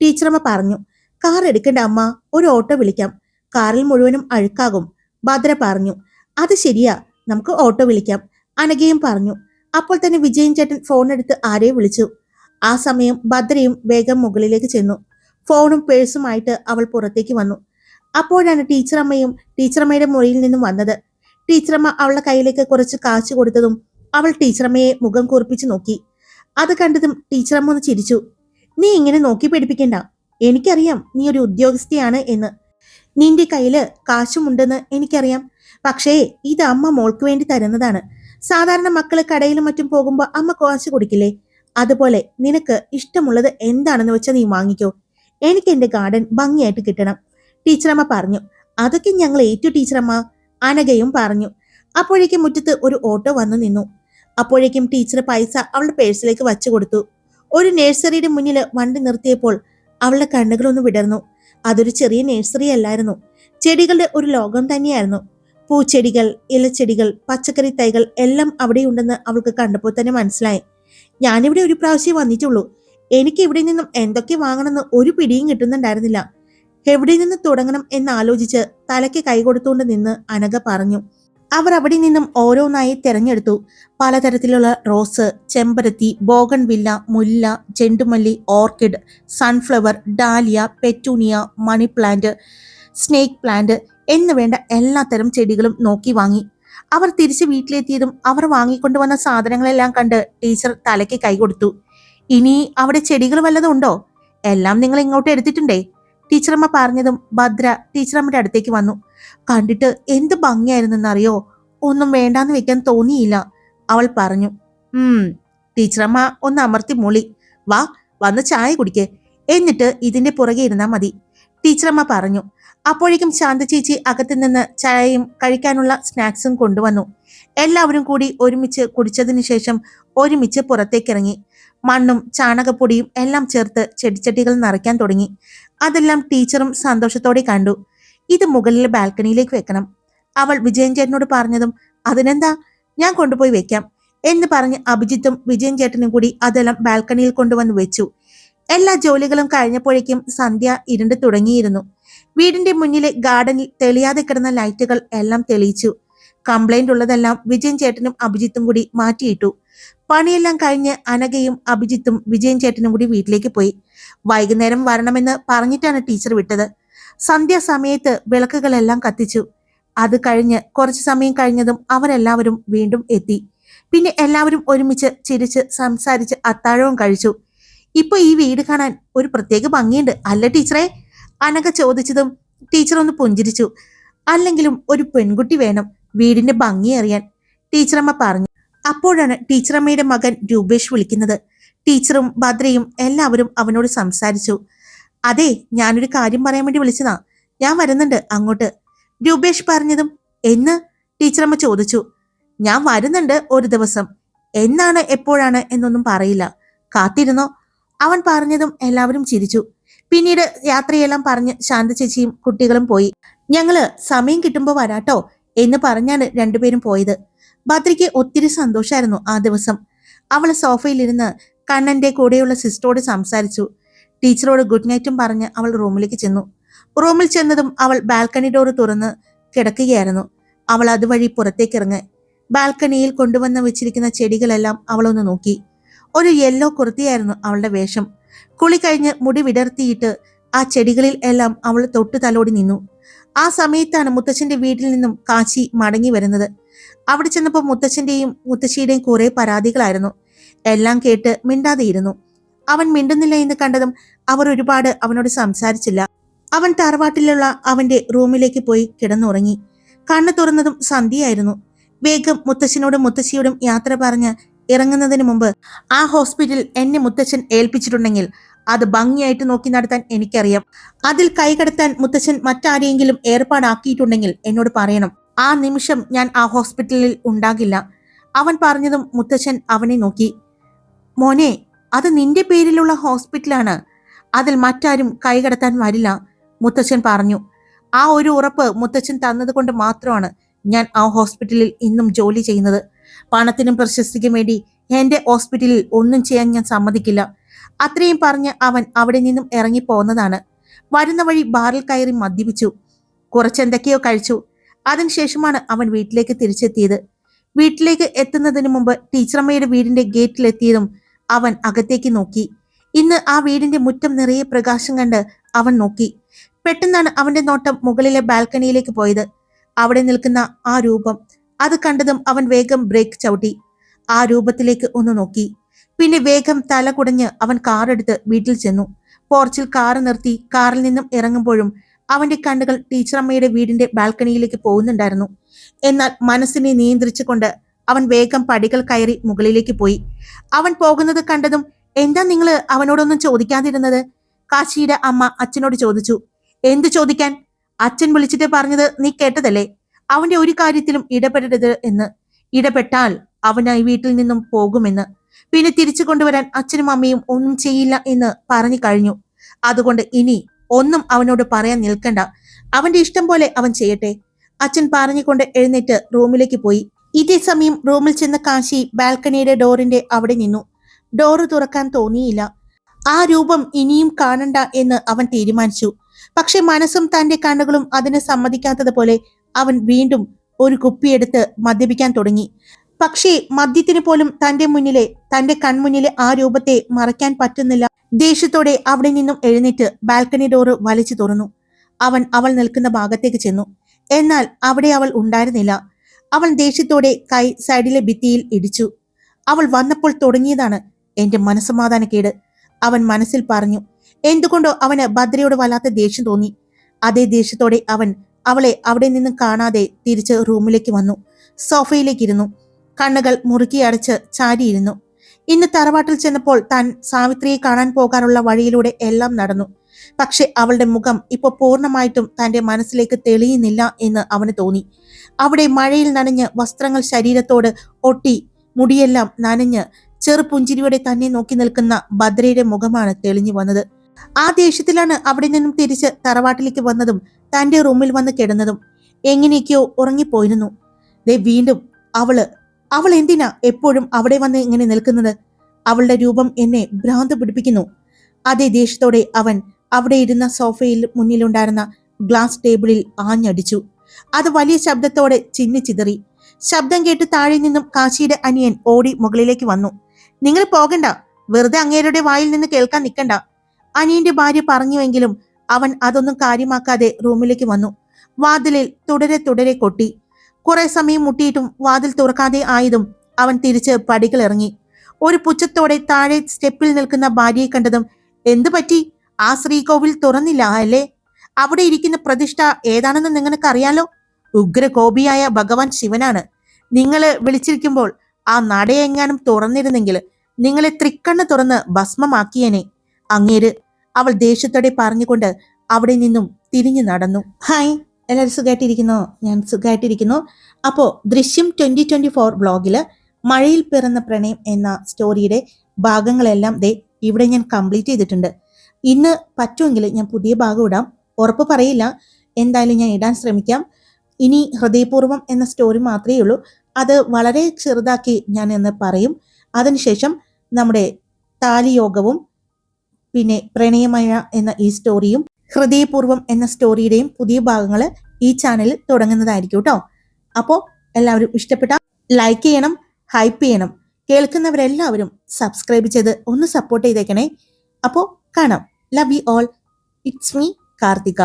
ടീച്ചറമ്മ പറഞ്ഞു. കാർ എടുക്കണ്ട അമ്മ, ഒരു ഓട്ടോ വിളിക്കാം. കാറിൽ മുഴുവനും അഴുക്കാകും, ഭദ്ര പറഞ്ഞു. അത് ശരിയാ, നമുക്ക് ഓട്ടോ വിളിക്കാം, അനഘയും പറഞ്ഞു. അപ്പോൾ തന്നെ വിജയൻ ചേട്ടൻ ഫോണെടുത്ത് ആരെയും വിളിച്ചു. ആ സമയം ഭദ്രയും വേഗം മുകളിലേക്ക് ചെന്നു. ഫോണും പേഴ്സുമായിട്ട് അവൾ പുറത്തേക്ക് വന്നു. അപ്പോഴാണ് ടീച്ചറമ്മയുടെ മുറിയിൽ നിന്നും വന്നത്. ടീച്ചറമ്മ അവളുടെ കയ്യിലേക്ക് കുറച്ച് കാശ് കൊടുത്തതും അവൾ ടീച്ചറമ്മയെ മുഖം കൂർപ്പിച്ചു നോക്കി. അത് കണ്ടതും ടീച്ചറമ്മ ഒന്ന് ചിരിച്ചു. നീ ഇങ്ങനെ നോക്കി പഠിപ്പിക്കണ്ട, എനിക്കറിയാം നീ ഒരു ഉദ്യോഗസ്ഥയാണ് എന്ന്. നിന്റെ കയ്യില് കാശുമുണ്ടെന്ന് എനിക്കറിയാം. പക്ഷേ ഇത് അമ്മ മോൾക്ക് വേണ്ടി തരുന്നതാണ്. സാധാരണ മക്കള് കടയിലും മറ്റും പോകുമ്പോ അമ്മ കാശ് കൊടുക്കില്ലേ? അതുപോലെ നിനക്ക് ഇഷ്ടമുള്ളത് എന്താണെന്ന് വെച്ചാൽ നീ വാങ്ങിക്കോ. എനിക്ക് എന്റെ ഗാർഡൻ ഭംഗിയായിട്ട് കിട്ടണം, ടീച്ചറമ്മ പറഞ്ഞു. അതൊക്കെ ഞങ്ങൾ ഏറ്റു ടീച്ചറമ്മ, അനഘയും പറഞ്ഞു. അപ്പോഴേക്കും മുറ്റത്ത് ഒരു ഓട്ടോ വന്നു നിന്നു. അപ്പോഴേക്കും ടീച്ചർ പൈസ അവളുടെ പേഴ്സിലേക്ക് വച്ചു കൊടുത്തു. ഒരു നഴ്സറിയുടെ മുന്നിൽ വണ്ടി നിർത്തിയപ്പോൾ അവളുടെ കണ്ണുകളൊന്ന് വിടർന്നു. അതൊരു ചെറിയ നഴ്സറി അല്ലായിരുന്നു, ചെടികളുടെ ഒരു ലോകം തന്നെയായിരുന്നു. പൂച്ചെടികൾ, ഇലച്ചെടികൾ, പച്ചക്കറി തൈകൾ എല്ലാം അവിടെയുണ്ടെന്ന് അവൾക്ക് കണ്ടപ്പോൾ തന്നെ മനസ്സിലായി. ഞാനിവിടെ ഒരു പ്രാവശ്യം വന്നിട്ടുള്ളൂ. എനിക്ക് ഇവിടെ നിന്നും എന്തൊക്കെ വാങ്ങണമെന്ന് ഒരു പിടിയും കിട്ടുന്നുണ്ടായിരുന്നില്ല. എവിടെ നിന്ന് തുടങ്ങണം എന്നാലോചിച്ച് തലയ്ക്ക് കൈകൊടുത്തുകൊണ്ട് നിന്ന് അനഘ പറഞ്ഞു. അവർ അവിടെ നിന്നും ഓരോന്നായി തിരഞ്ഞെടുത്തു. പലതരത്തിലുള്ള റോസ്, ചെമ്പരത്തി, ബോഗൺവില്ല, മുല്ല, ചെണ്ടുമല്ലി, orchid, sunflower, dahlia, petunia, money plant, snake plant എന്ന് വേണ്ട എല്ലാത്തരം ചെടികളും നോക്കി വാങ്ങി. അവർ തിരിച്ച് വീട്ടിലെത്തിയതും അവർ വാങ്ങിക്കൊണ്ടുവന്ന സാധനങ്ങളെല്ലാം കണ്ട് ടീച്ചർ തലയ്ക്ക് കൈകൊടുത്തു. ഇനി അവിടെ ചെടികൾ വല്ലതും ഉണ്ടോ? എല്ലാം നിങ്ങൾ ഇങ്ങോട്ട് എടുത്തിട്ടുണ്ടേ, ടീച്ചറമ്മ പറഞ്ഞതും ഭദ്ര ടീച്ചറമ്മയുടെ അടുത്തേക്ക് വന്നു. കണ്ടിട്ട് എന്ത് ഭംഗിയായിരുന്നെന്നറിയോ, ഒന്നും വേണ്ടാന്ന് വെക്കാൻ തോന്നിയില്ല, അവൾ പറഞ്ഞു. ടീച്ചറമ്മ ഒന്ന് അമർത്തി മൂളി. വാ, വന്ന് ചായ കുടിക്കേ, എന്നിട്ട് ഇതിന്റെ പുറകെ ഇരുന്നാ മതി, ടീച്ചറമ്മ പറഞ്ഞു. അപ്പോഴേക്കും ശാന്ത ചേച്ചി അകത്തു നിന്ന് ചായയും കഴിക്കാനുള്ള സ്നാക്സും കൊണ്ടുവന്നു. എല്ലാവരും കൂടി ഒരുമിച്ച് കുടിച്ചതിന് ശേഷം ഒരുമിച്ച് പുറത്തേക്കിറങ്ങി. മണ്ണും ചാണകപ്പൊടിയും എല്ലാം ചേർത്ത് ചെടിച്ചട്ടികൾ നിറയ്ക്കാൻ തുടങ്ങി. അതെല്ലാം ടീച്ചറും സന്തോഷത്തോടെ കണ്ടു. ഇത് മുകളിലെ ബാൽക്കണിയിലേക്ക് വെക്കണം, അവൾ വിജയൻ ചേട്ടനോട് പറഞ്ഞതും അതിനെന്താ, ഞാൻ കൊണ്ടുപോയി വെക്കാം എന്ന് പറഞ്ഞ് അഭിജിത്തും വിജയൻ ചേട്ടനും കൂടി അതെല്ലാം ബാൽക്കണിയിൽ കൊണ്ടുവന്ന് വെച്ചു. എല്ലാ ജോലികളും കഴിഞ്ഞപ്പോഴേക്കും സന്ധ്യ ഇരുണ്ട് തുടങ്ങിയിരുന്നു. വീടിന്റെ മുന്നിലെ ഗാർഡനിൽ തെളിയാതെ കിടന്ന ലൈറ്റുകൾ എല്ലാം തെളിയിച്ചു. കംപ്ലൈന്റ് ഉള്ളതെല്ലാം വിജയൻ ചേട്ടനും അഭിജിത്തും കൂടി മാറ്റിയിട്ടു. പണിയെല്ലാം കഴിഞ്ഞ് അനഘയും അഭിജിത്തും വിജയൻ ചേട്ടനും കൂടി വീട്ടിലേക്ക് പോയി. വൈകുന്നേരം വരണമെന്ന് പറഞ്ഞിട്ടാണ് ടീച്ചർ വിട്ടത്. സന്ധ്യാസമയത്ത് വിളക്കുകളെല്ലാം കത്തിച്ചു. അത് കഴിഞ്ഞ് കുറച്ചു സമയം കഴിഞ്ഞതും അവരെല്ലാവരും വീണ്ടും എത്തി. പിന്നെ എല്ലാവരും ഒരുമിച്ച് ചിരിച്ച് സംസാരിച്ച് അത്താഴവും കഴിച്ചു. ഇപ്പൊ ഈ വീട് കാണാൻ ഒരു പ്രത്യേക ഭംഗിയുണ്ട് അല്ല ടീച്ചറെ? അനഘ ചോദിച്ചതും ടീച്ചർ ഒന്ന് പുഞ്ചിരിച്ചു. അല്ലെങ്കിലും ഒരു പെൺകുട്ടി വേണം വീടിന്റെ ഭംഗി അറിയാൻ, ടീച്ചറമ്മ പറഞ്ഞു. അപ്പോഴാണ് ടീച്ചറമ്മയുടെ മകൻ രൂപേഷ് വിളിക്കുന്നത്. ടീച്ചറും ഭദ്രയും എല്ലാവരും അവനോട് സംസാരിച്ചു. അതെ, ഞാനൊരു കാര്യം പറയാൻ വേണ്ടി വിളിച്ചതാ, ഞാൻ വരുന്നുണ്ട് അങ്ങോട്ട്, രൂപേഷ് പറഞ്ഞതും എന്ന് ടീച്ചറമ്മ ചോദിച്ചു. ഞാൻ വരുന്നുണ്ട് ഒരു ദിവസം, എന്നാണ് എപ്പോഴാണ് എന്നൊന്നും പറയില്ല, കാത്തിരുന്നോ, അവൻ പറഞ്ഞതും എല്ലാവരും ചിരിച്ചു. പിന്നീട് യാത്രയെല്ലാം പറഞ്ഞ് ശാന്ത ചേച്ചിയും കുട്ടികളും പോയി. ഞങ്ങള് സമയം കിട്ടുമ്പോ വരാട്ടോ എന്ന് പറഞ്ഞാണ് രണ്ടുപേരും പോയത്. ഭദ്രയ്ക്ക് ഒത്തിരി സന്തോഷമായിരുന്നു ആ ദിവസം. അവൾ സോഫയിലിരുന്ന് കണ്ണന്റെ കൂടെയുള്ള സിസ്റ്ററോട് സംസാരിച്ചു. ടീച്ചറോട് ഗുഡ് നൈറ്റും പറഞ്ഞ് അവൾ റൂമിലേക്ക് ചെന്നു. റൂമിൽ ചെന്നതും അവൾ ബാൽക്കണി ഡോർ തുറന്ന് കിടക്കുകയായിരുന്നു. അവൾ അതുവഴി പുറത്തേക്ക് ഇറങ്ങി. ബാൽക്കണിയിൽ കൊണ്ടുവന്ന് വെച്ചിരിക്കുന്ന ചെടികളെല്ലാം അവളൊന്ന് നോക്കി. ഒരു യെല്ലോ കുർത്തിയായിരുന്നു അവളുടെ വേഷം. കുളി കഴിഞ്ഞ് മുടി വിടർത്തിയിട്ട് ആ ചെടികളിൽ എല്ലാം അവൾ തൊട്ടു തലോടി നിന്നു. ആ സമയത്താണ് മുത്തച്ഛന്റെ വീട്ടിൽ നിന്നും കാശി മടങ്ങി വരുന്നത്. അവിടെ ചെന്നപ്പോൾ മുത്തച്ഛന്റെയും മുത്തശ്ശിയുടെയും കുറെ പരാതികളായിരുന്നു. എല്ലാം കേട്ട് മിണ്ടാതെയിരുന്നു. അവൻ മിണ്ടുന്നില്ല എന്ന് കണ്ടതും അവർ ഒരുപാട് അവനോട് സംസാരിച്ചില്ല. അവൻ തറവാട്ടിലുള്ള അവന്റെ റൂമിലേക്ക് പോയി കിടന്നുറങ്ങി. കണ്ണു തുറന്നതും സന്ധ്യയായിരുന്നു. വേഗം മുത്തച്ഛനോടും മുത്തശ്ശിയോടും യാത്ര പറഞ്ഞ് ഇറങ്ങുന്നതിന് മുമ്പ്, ആ ഹോസ്പിറ്റൽ എന്നെ മുത്തച്ഛൻ ഏൽപ്പിച്ചിട്ടുണ്ടെങ്കിൽ അത് ഭംഗിയായിട്ട് നോക്കി നടത്താൻ എനിക്കറിയാം. അതിൽ കൈകടത്താൻ മുത്തച്ഛൻ മറ്റാരെയെങ്കിലും ഏർപ്പാടാക്കിയിട്ടുണ്ടെങ്കിൽ എന്നോട് പറയണം. ആ നിമിഷം ഞാൻ ആ ഹോസ്പിറ്റലിൽ ഉണ്ടാകില്ല, അവൻ പറഞ്ഞതും മുത്തച്ഛൻ അവനെ നോക്കി. മോനെ, അത് നിന്റെ പേരിലുള്ള ഹോസ്പിറ്റലാണ്, അതിൽ മറ്റാരും കൈകടത്താൻ വരില്ല, മുത്തച്ഛൻ പറഞ്ഞു. ആ ഒരു ഉറപ്പ് മുത്തച്ഛൻ തന്നത് കൊണ്ട് മാത്രമാണ് ഞാൻ ആ ഹോസ്പിറ്റലിൽ ഇന്നും ജോലി ചെയ്യുന്നത്. പണത്തിനും പ്രശസ്തിക്കും വേണ്ടി എന്റെ ഹോസ്പിറ്റലിൽ ഒന്നും ചെയ്യാൻ ഞാൻ സമ്മതിക്കില്ല. അത്രയും പറഞ്ഞ് അവൻ അവിടെ നിന്നും ഇറങ്ങിപ്പോന്നതാണ്. വരുന്ന വഴി ബാറിൽ കയറി മദ്യപിച്ചു. കുറച്ചെന്തൊക്കെയോ കഴിച്ചു. അതിനുശേഷമാണ് അവൻ വീട്ടിലേക്ക് തിരിച്ചെത്തിയത്. വീട്ടിലേക്ക് എത്തുന്നതിന് മുമ്പ് ടീച്ചറമ്മയുടെ വീടിന്റെ ഗേറ്റിലെത്തിയതും അവൻ അകത്തേക്ക് നോക്കി. ഇന്ന് ആ വീടിന്റെ മുറ്റം നിറയെ പ്രകാശം കണ്ട് അവൻ നോക്കി. പെട്ടെന്നാണ് അവന്റെ നോട്ടം മുകളിലെ ബാൽക്കണിയിലേക്ക് പോയത്. അവിടെ നിൽക്കുന്ന ആ രൂപം അത് കണ്ടതും അവൻ വേഗം ബ്രേക്ക് ചവിട്ടി. ആ രൂപത്തിലേക്ക് ഒന്ന് നോക്കി. പിന്നെ വേഗം തല കുടഞ്ഞ് അവൻ കാറെടുത്ത് വീട്ടിൽ ചെന്നു. പോർച്ചിൽ കാറ് നിർത്തി കാറിൽ നിന്നും ഇറങ്ങുമ്പോഴും അവന്റെ കണ്ണുകൾ ടീച്ചറമ്മയുടെ വീടിന്റെ ബാൽക്കണിയിലേക്ക് പോകുന്നുണ്ടായിരുന്നു. എന്നാൽ മനസ്സിനെ നിയന്ത്രിച്ചുകൊണ്ട് അവൻ വേഗം പടികൾ കയറി മുകളിലേക്ക് പോയി. അവൻ പോകുന്നത് കണ്ടതും എന്താ നിങ്ങള് അവനോടൊന്നും ചോദിക്കാതിരുന്നത്? കാശിയുടെ അമ്മ അച്ഛനോട് ചോദിച്ചു. എന്തു ചോദിക്കാൻ? അച്ഛൻ വിളിച്ചിട്ട് പറഞ്ഞത് നീ കേട്ടതല്ലേ, അവന്റെ ഒരു കാര്യത്തിലും ഇടപെടരുത് എന്ന്. ഇടപെട്ടാൽ അവൻ ഈ വീട്ടിൽ നിന്നും പോകുമെന്ന്. പിന്നെ തിരിച്ചു കൊണ്ടുവരാൻ അച്ഛനും അമ്മയും ഒന്നും ചെയ്യില്ല എന്ന് പറഞ്ഞു കഴിഞ്ഞു. അതുകൊണ്ട് ഇനി ഒന്നും അവനോട് പറയാൻ നിൽക്കണ്ട. അവന്റെ ഇഷ്ടം പോലെ അവൻ ചെയ്യട്ടെ. അച്ഛൻ പറഞ്ഞുകൊണ്ട് എഴുന്നേറ്റ് റൂമിലേക്ക് പോയി. ഇതേ സമയം റൂമിൽ ചെന്ന കാശി ബാൽക്കണിയുടെ ഡോറിന്റെ അവിടെ നിന്നു. ഡോറ് തുറക്കാൻ തോന്നിയില്ല. ആ രൂപം ഇനിയും കാണണ്ട എന്ന് അവൻ തീരുമാനിച്ചു. പക്ഷെ മനസ്സും തന്റെ കണ്ണുകളും അതിന് സമ്മതിക്കാത്തതുപോലെ അവൻ വീണ്ടും ഒരു കുപ്പിയെടുത്ത് മദ്യപിക്കാൻ തുടങ്ങി. പക്ഷേ മദ്യത്തിന് പോലും തന്റെ കൺമുന്നിലെ ആ രൂപത്തെ മറയ്ക്കാൻ പറ്റുന്നില്ല. ദേഷ്യത്തോടെ അവിടെ നിന്നും എഴുന്നേറ്റ് ബാൽക്കണി ഡോറ് വലിച്ചു തുറന്നു. അവൾ നിൽക്കുന്ന ഭാഗത്തേക്ക് ചെന്നു. എന്നാൽ അവിടെ അവൾ ഉണ്ടായിരുന്നില്ല. അവൻ ദേഷ്യത്തോടെ കൈ സൈഡിലെ ഭിത്തിയിൽ ഇടിച്ചു. അവൾ വന്നപ്പോൾ തുടങ്ങിയതാണ് എന്റെ മനസ്സമാധാനക്കേട്, അവൻ മനസ്സിൽ പറഞ്ഞു. എന്തുകൊണ്ടോ അവന് ഭദ്രയോട് വല്ലാത്ത ദേഷ്യം തോന്നി. അതേ ദേഷ്യത്തോടെ അവൻ അവളെ അവിടെ നിന്നും കാണാതെ തിരിച്ച് റൂമിലേക്ക് വന്നു. സോഫയിലേക്ക് ഇരുന്നു. കണ്ണുകൾ മുറുക്കി അടച്ച് ചാരിയിരുന്നു. ഇന്ന് തറവാട്ടിൽ ചെന്നപ്പോൾ താൻ സാവിത്രിയെ കാണാൻ പോകാനുള്ള വഴിയിലൂടെ എല്ലാം നടന്നു. പക്ഷെ അവളുടെ മുഖം ഇപ്പൊ പൂർണ്ണമായിട്ടും തന്റെ മനസ്സിലേക്ക് തെളിയുന്നില്ല എന്ന് അവന് തോന്നി. അവിടെ മഴയിൽ നനഞ്ഞ് വസ്ത്രങ്ങൾ ശരീരത്തോട് ഒട്ടി മുടിയെല്ലാം നനഞ്ഞ് ചെറുപുഞ്ചിരിയോടെ തന്നെ നോക്കി നിൽക്കുന്ന ഭദ്രയുടെ മുഖമാണ് തെളിഞ്ഞു വന്നത്. ആ ദേഷ്യത്തിലാണ് അവിടെ നിന്നും തിരിച്ച് തറവാട്ടിലേക്ക് വന്നതും തന്റെ റൂമിൽ വന്ന് കിടന്നതും. എങ്ങനെയൊക്കെയോ ഉറങ്ങിപ്പോയിരുന്നു. വീണ്ടും അവൾ എന്തിനാ എപ്പോഴും അവിടെ വന്ന് ഇങ്ങനെ നിൽക്കുന്നത്? അവളുടെ രൂപം എന്നെ ഭ്രാന്ത് പിടിപ്പിക്കുന്നു. അതേ ദേഷ്യത്തോടെ അവൻ അവിടെ ഇരുന്ന സോഫയിൽ മുന്നിലുണ്ടായിരുന്ന ഗ്ലാസ് ടേബിളിൽ ആഞ്ഞടിച്ചു. അത് വലിയ ശബ്ദത്തോടെ ചിന്നിച്ചിതറി. ശബ്ദം കേട്ട് താഴെ നിന്നും കാശിയുടെ അനിയൻ ഓടി മുകളിലേക്ക് വന്നു. നിങ്ങൾ പോകണ്ട, വെറുതെ അങ്ങേരുടെ വായിൽ നിന്ന് കേൾക്കാൻ നിൽക്കണ്ട, അനിയന്റെ ഭാര്യ പറഞ്ഞുവെങ്കിലും അവൻ അതൊന്നും കാര്യമാക്കാതെ റൂമിലേക്ക് വന്നു. വാതിലിൽ തുടരെ കൊട്ടി. കുറെ സമയം മുട്ടിയിട്ടും വാതിൽ തുറക്കാതെ ആയതും അവൻ തിരിച്ച് പടികൾ ഇറങ്ങി. ഒരു പുച്ഛത്തോടെ താഴെ സ്റ്റെപ്പിൽ നിൽക്കുന്ന ഭാര്യയെ കണ്ടതും എന്തു പറ്റി? ആ ശ്രീകോവിൽ തുറന്നില്ല അല്ലേ? അവിടെ ഇരിക്കുന്ന പ്രതിഷ്ഠ ഏതാണെന്ന് നിങ്ങൾക്ക് അറിയാലോ. ഉഗ്രകോപിയായ ഭഗവാൻ ശിവനാണ്. നിങ്ങള് വിളിച്ചിരിക്കുമ്പോൾ ആ നടയെങ്ങാനും തുറന്നിരുന്നെങ്കിൽ നിങ്ങളെ തൃക്കണ്ണ് തുറന്ന് ഭസ്മമാക്കിയേനെ അങ്ങേര്, അവൾ ദേഷ്യത്തോടെ പറഞ്ഞുകൊണ്ട് അവിടെ നിന്നും തിരിഞ്ഞു നടന്നു. ഹായ്, എല്ലാവരും സുഖമായിട്ടിരിക്കുന്നോ? ഞാൻ സുഖമായിട്ടിരിക്കുന്നു. അപ്പോൾ ദൃശ്യം 2024 ബ്ലോഗില് മഴയിൽ പിറന്ന പ്രണയം എന്ന സ്റ്റോറിയുടെ ഭാഗങ്ങളെല്ലാം ഇവിടെ ഞാൻ കംപ്ലീറ്റ് ചെയ്തിട്ടുണ്ട്. ഇന്ന് പറ്റുമെങ്കിൽ ഞാൻ പുതിയ ഭാഗം ഇടാം. ഉറപ്പ് പറയില്ല, എന്തായാലും ഞാൻ ഇടാൻ ശ്രമിക്കാം. ഇനി ഹൃദയപൂർവ്വം എന്ന സ്റ്റോറി മാത്രമേ ഉള്ളൂ. അത് വളരെ ചെറുതാക്കി ഞാൻ എന്ന് പറയും. അതിനുശേഷം നമ്മുടെ താലിയോഗവും പിന്നെ പ്രണയമഴ എന്ന ഈ സ്റ്റോറിയും ഹൃദയപൂർവ്വം എന്ന സ്റ്റോറിയുടെയും പുതിയ ഭാഗങ്ങൾ ഈ ചാനലിൽ തുടങ്ങുന്നതായിരിക്കും കേട്ടോ. അപ്പോൾ എല്ലാവരും ഇഷ്ടപ്പെട്ട ലൈക്ക് ചെയ്യണം, ഹൈപ്പ് ചെയ്യണം. കേൾക്കുന്നവരെല്ലാവരും സബ്സ്ക്രൈബ് ചെയ്ത് ഒന്ന് സപ്പോർട്ട് ചെയ്തേക്കണേ. അപ്പോൾ കാണാം. Love you all. It's me Karthika.